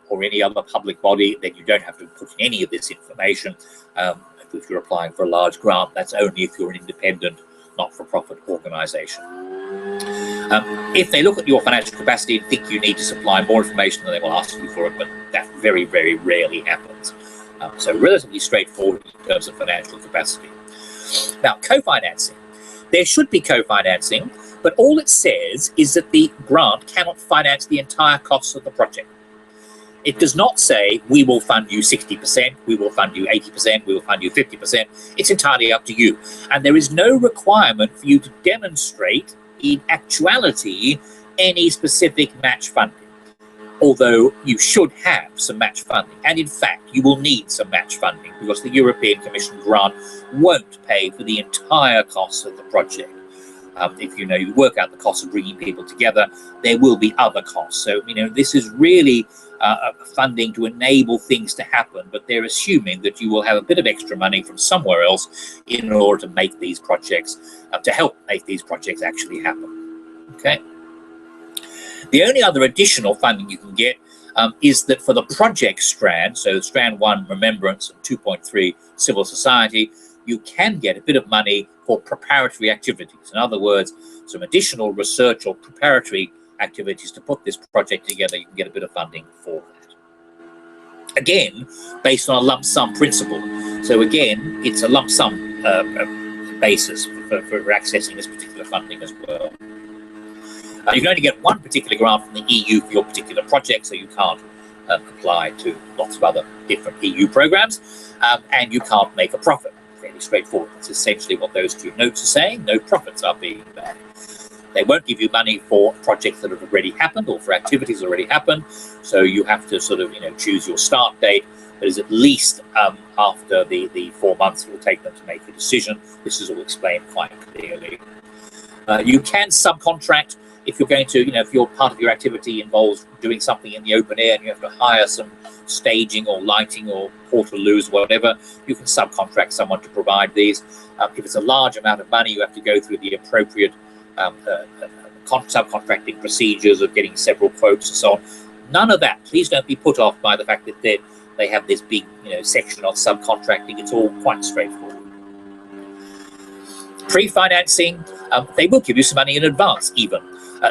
or any other public body, then you don't have to put in any of this information. If you're applying for a large grant, that's only if you're an independent, not-for-profit organisation. If they look at your financial capacity and think you need to supply more information, then they will ask you for it, but that very, very rarely happens. So relatively straightforward in terms of financial capacity. Now, co-financing. There should be co-financing, but all it says is that the grant cannot finance the entire costs of the project. It does not say, we will fund you 60%, we will fund you 80%, we will fund you 50%. It's entirely up to you. And there is no requirement for you to demonstrate in actuality any specific match funding, although you should have some match funding. And in fact, you will need some match funding because the European Commission grant won't pay for the entire cost of the project. If you work out the cost of bringing people together, there will be other costs. So, this is really funding to enable things to happen, but they're assuming that you will have a bit of extra money from somewhere else in order to make these projects, to help make these projects actually happen. Okay. The only other additional funding you can get is that for the project strand, so strand 1, remembrance, and 2.3, civil society, you can get a bit of money for preparatory activities. In other words, some additional research or preparatory activities to put this project together. You can get a bit of funding for that. Again, based on a lump sum principle. So again, it's a lump sum basis for accessing this particular funding as well. You can only get one particular grant from the EU for your particular project, so you can't apply to lots of other different EU programs, and you can't make a profit. Fairly straightforward. That's essentially what those 2 notes are saying. No profits are being made. They won't give you money for projects that have already happened or for activities that already happened. So you have to choose your start date. That is at least after the 4 months it will take them to make a decision. This is all explained quite clearly. You can subcontract if you're going to, if your part of your activity involves doing something in the open air and you have to hire some staging or lighting or portaloos, whatever, you can subcontract someone to provide these. If it's a large amount of money, you have to go through the appropriate subcontracting procedures of getting several quotes and so on. None of that. Please don't be put off by the fact that they have this big section on subcontracting. It's all quite straightforward. Pre-financing, they will give you some money in advance even.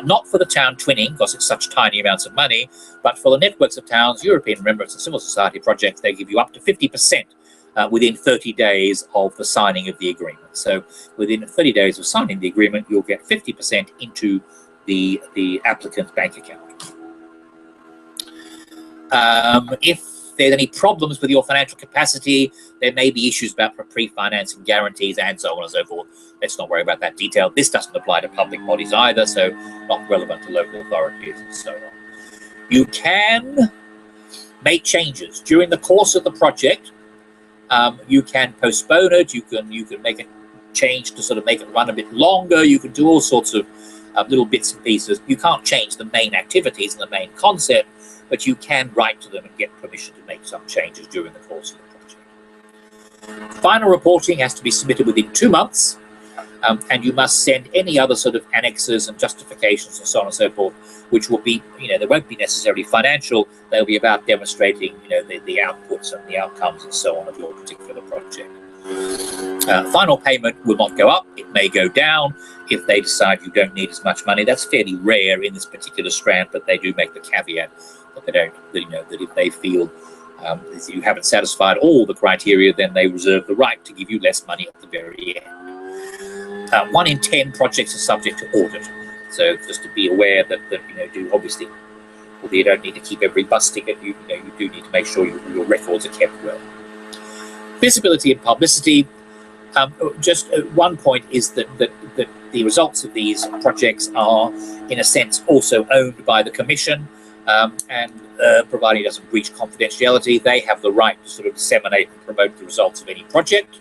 Not for the town twinning, because it's such tiny amounts of money, but for the networks of towns, European remembrance and civil society projects, they give you up to 50% within 30 days of the signing of the agreement. So within 30 days of signing the agreement, you'll get 50% into the applicant's bank account. If there's any problems with your financial capacity, there may be issues about pre-financing guarantees and so on and so forth. Let's not worry about that detail. This doesn't apply to public bodies either, so not relevant to local authorities and so on. You can make changes during the course of the project. You can postpone it. You can make a change to sort of make it run a bit longer. You can do all sorts of little bits and pieces. You can't change the main activities and the main concept, but you can write to them and get permission to make some changes during the course of the project. Final reporting has to be submitted within 2 months, and you must send any other sort of annexes and justifications and so on and so forth, which will be, they won't be necessarily financial. They'll be about demonstrating, the outputs and the outcomes and so on of your particular project. Final payment will not go up. It may go down if they decide you don't need as much money. That's fairly rare in this particular strand, but they do make the caveat that they don't, that if they feel that you haven't satisfied all the criteria, then they reserve the right to give you less money at the very end. 1 in 10 projects are subject to audit. So just to be aware that do obviously, although you don't need to keep every bus ticket, you do need to make sure your records are kept well. Visibility and publicity. Just one point is that the results of these projects are, in a sense, also owned by the Commission, and providing it doesn't breach confidentiality, they have the right to sort of disseminate and promote the results of any project.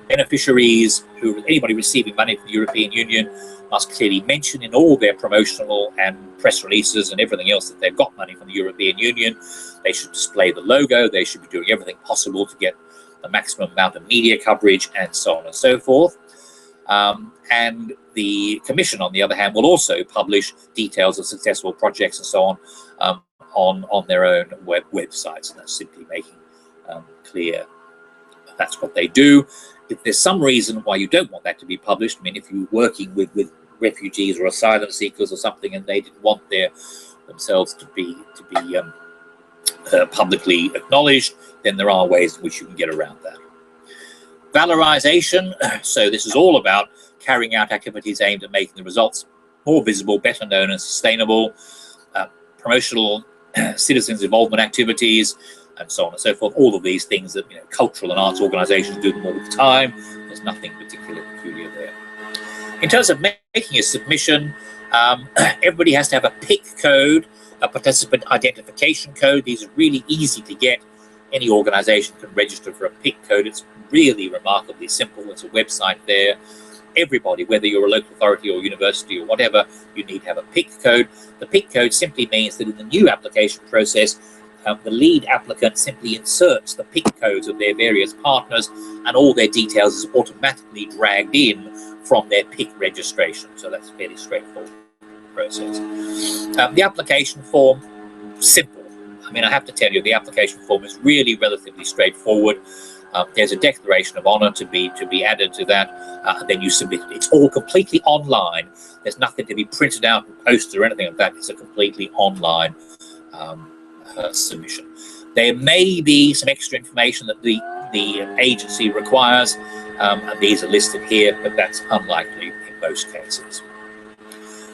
Beneficiaries, anybody receiving money from the European Union, must clearly mention in all their promotional and press releases and everything else that they've got money from the European Union. They should display the logo. They should be doing everything possible to get the maximum amount of media coverage and so on and so forth. And the Commission, on the other hand, will also publish details of successful projects and so on their own websites. And that's simply making clear that's what they do. If there's some reason why you don't want that to be published, if you're working with refugees or asylum seekers or something, and they didn't want themselves to be publicly acknowledged, then there are ways in which you can get around that. Valorization. So this is all about carrying out activities aimed at making the results more visible, better known, and sustainable. Promotional citizens' involvement activities, and so on and so forth. All of these things that cultural and arts organizations do them all the time. There's nothing particularly peculiar there. In terms of making a submission, everybody has to have a PIC code, a participant identification code. These are really easy to get. Any organization can register for a PIC code. It's really remarkably simple. There's a website there. Everybody, whether you're a local authority or university or whatever, you need to have a PIC code. The PIC code simply means that in the new application process, the lead applicant simply inserts the PIC codes of their various partners, and all their details is automatically dragged in from their PIC registration. So that's a fairly straightforward process. The application form, simple. I have to tell you, the application form is really relatively straightforward. There's a declaration of honor to be added to that, and then you submit it. It's all completely online. There's nothing to be printed out and posted or anything like that. It's a completely online submission. There may be some extra information that the agency requires, and these are listed here, but that's unlikely in most cases.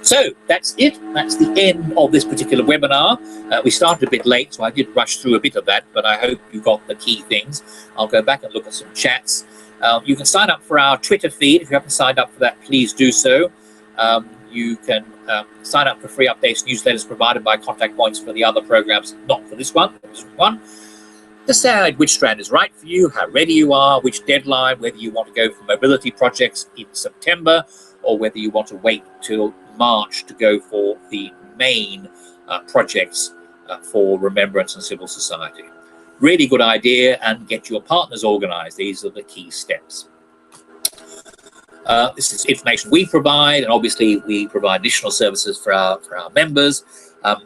So that's it. That's the end of this particular webinar. We started a bit late, so I did rush through a bit of that, but I hope you got the key things. I'll go back and look at some chats. You can sign up for our Twitter feed. If you haven't signed up for that, please do so. You can sign up for free updates, newsletters provided by contact points for the other programs, not for this one. Decide which strand is right for you, how ready you are, which deadline, whether you want to go for mobility projects in September, or whether you want to wait till March to go for the main projects for Remembrance and Civil Society. Really good idea, and get your partners organized. These are the key steps. This is information we provide, and obviously we provide additional services for our members.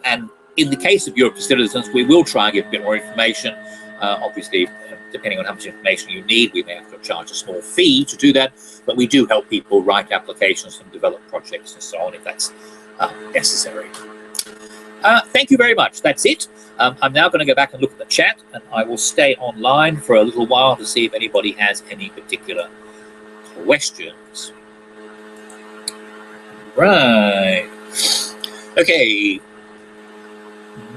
And in the case of Europe for Citizens, we will try and give a bit more information. Obviously, depending on how much information you need, we may have to charge a small fee to do that, but we do help people write applications and develop projects and so on if that's necessary. Thank you very much. That's it. I'm now going to go back and look at the chat, and I will stay online for a little while to see if anybody has any particular questions. Right. Okay.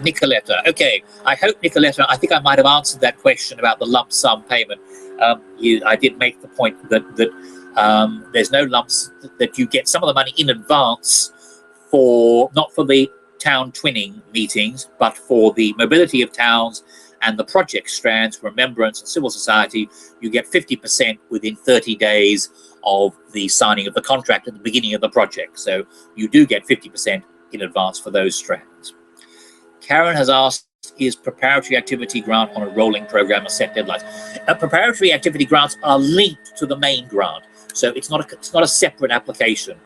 Nicoletta. Okay, I hope, Nicoletta, I think I might have answered that question about the lump sum payment. I did make the point that there's no lumps, that you get some of the money in advance for, not for the town twinning meetings, but for the mobility of towns and the project strands, remembrance and civil society. You get 50% within 30 days of the signing of the contract at the beginning of the project. So you do get 50% in advance for those strands. Karen has asked, is preparatory activity grant on a rolling program or set deadlines? Preparatory activity grants are linked to the main grant, so it's not a separate application.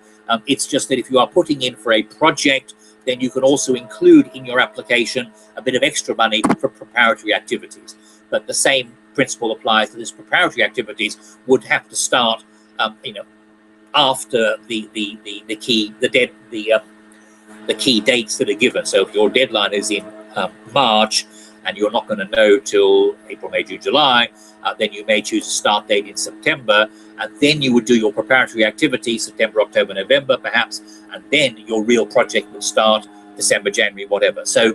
It's just that if you are putting in for a project, then you can also include in your application a bit of extra money for preparatory activities. But the same principle applies to this. Preparatory activities would have to start, after the key dates that are given. So if your deadline is in March and you're not going to know till April, May, June, July, then you may choose a start date in September, and then you would do your preparatory activity September, October, November perhaps, and then your real project would start December, January, whatever. So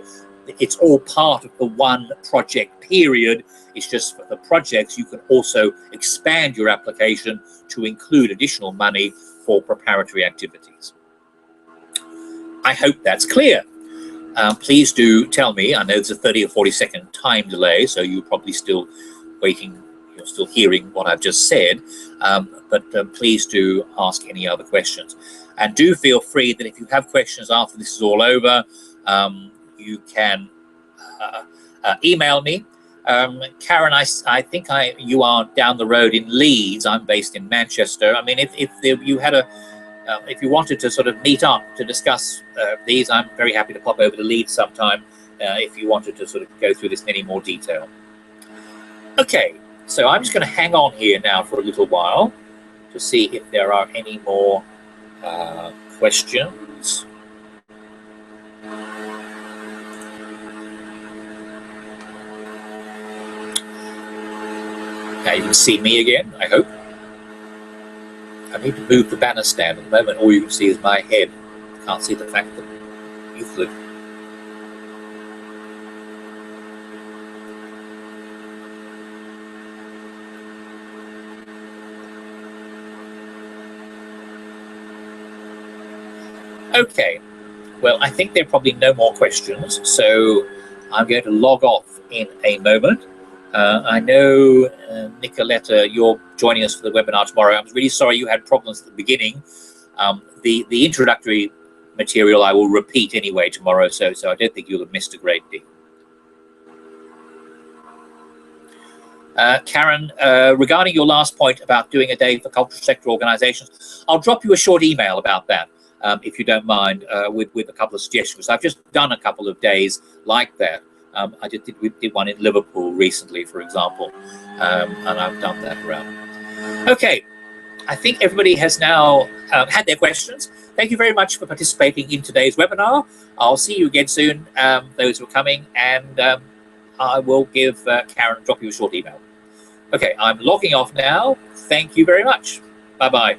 it's all part of the one project period. It's just for the projects you can also expand your application to include additional money for preparatory activities. I hope that's clear. Please do tell me. I know there's a 30 or 40-second time delay, so you're probably still waiting, you're still hearing what I've just said, but please do ask any other questions. And do feel free that if you have questions after this is all over, you can email me. Karen, I think you are down the road in Leeds. I'm based in Manchester. I mean, if you wanted to sort of meet up to discuss these, I'm very happy to pop over to Leeds sometime if you wanted to sort of go through this in any more detail. Okay, so I'm just going to hang on here now for a little while to see if there are any more questions. Now you can see me again, I hope. I need to move the banner stand. At the moment, all you can see is my head. Can't see the fact that Euclid. Okay, well, I think there are probably no more questions, so I'm going to log off in a moment. I know, Nicoletta, you're joining us for the webinar tomorrow. I'm really sorry you had problems at the beginning. The introductory material I will repeat anyway tomorrow, so I don't think you'll have missed a great deal. Karen, regarding your last point about doing a day for cultural sector organisations, I'll drop you a short email about that, if you don't mind, with a couple of suggestions. I've just done a couple of days like that. We did one in Liverpool recently, for example, and I've done that around. Okay, I think everybody has now had their questions. Thank you very much for participating in today's webinar. I'll see you again soon, those who are coming, and I will give Karen, drop you a short email. Okay, I'm logging off now. Thank you very much. Bye-bye.